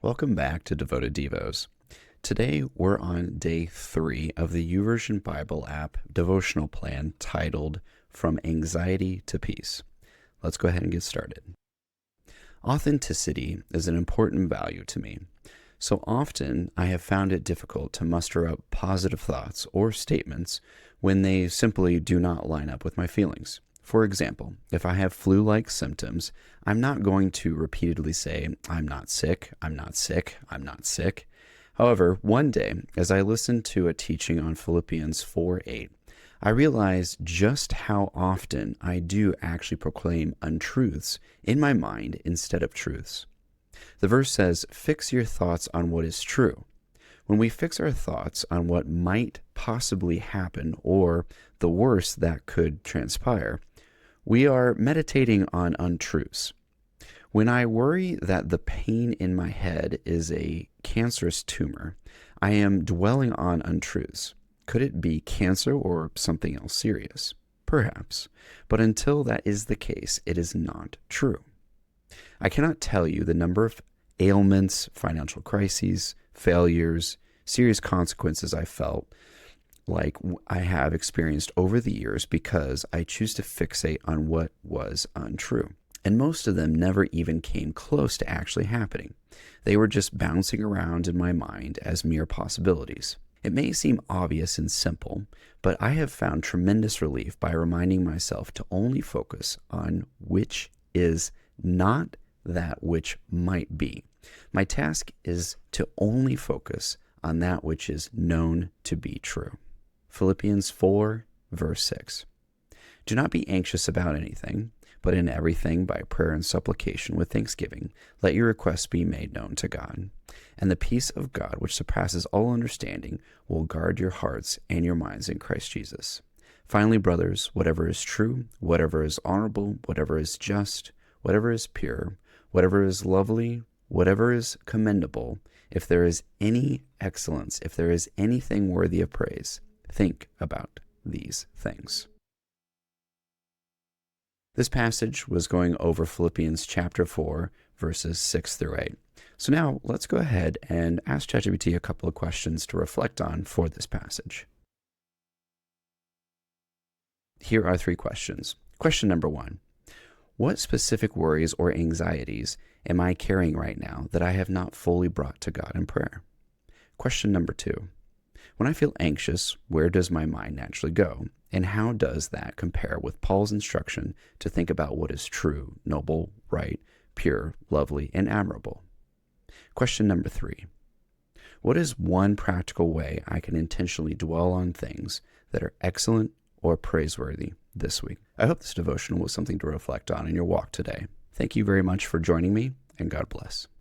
Welcome back to Devoted Devos. Today we're on day 3 of the YouVersion Bible app devotional plan titled From Anxiety to Peace. Let's go ahead and get started. Authenticity is an important value to me. So often I have found it difficult to muster up positive thoughts or statements when they simply do not line up with my feelings. For example, if I have flu-like symptoms, I'm not going to repeatedly say, I'm not sick, I'm not sick, I'm not sick. However, one day, as I listened to a teaching on Philippians 4:8, I realized just how often I do actually proclaim untruths in my mind instead of truths. The verse says, fix your thoughts on what is true. When we fix our thoughts on what might possibly happen or the worst that could transpire, we are meditating on untruths. When I worry that the pain in my head is a cancerous tumor, I am dwelling on untruths. Could it be cancer or something else serious? Perhaps. But until that is the case, it is not true. I cannot tell you the number of ailments, financial crises, failures, serious consequences I felt like I have experienced over the years because I choose to fixate on what was untrue. And most of them never even came close to actually happening. They were just bouncing around in my mind as mere possibilities. It may seem obvious and simple, but I have found tremendous relief by reminding myself to only focus on which is not that which might be. My task is to only focus on that which is known to be true. Philippians 4, verse 6. Do not be anxious about anything, but in everything by prayer and supplication with thanksgiving, let your requests be made known to God. And the peace of God, which surpasses all understanding, will guard your hearts and your minds in Christ Jesus. Finally, brothers, whatever is true, whatever is honorable, whatever is just, whatever is pure, whatever is lovely, whatever is commendable, if there is any excellence, if there is anything worthy of praise, think about these things. This passage was going over Philippians chapter 4, verses 6 through 8. So now let's go ahead and ask ChatGPT a couple of questions to reflect on for this passage. Here are 3 questions. Question number 1. What specific worries or anxieties am I carrying right now that I have not fully brought to God in prayer? Question number 2. When I feel anxious, where does my mind naturally go? And how does that compare with Paul's instruction to think about what is true, noble, right, pure, lovely, and admirable? Question number 3. What is one practical way I can intentionally dwell on things that are excellent or praiseworthy this week? I hope this devotional was something to reflect on in your walk today. Thank you very much for joining me, and God bless.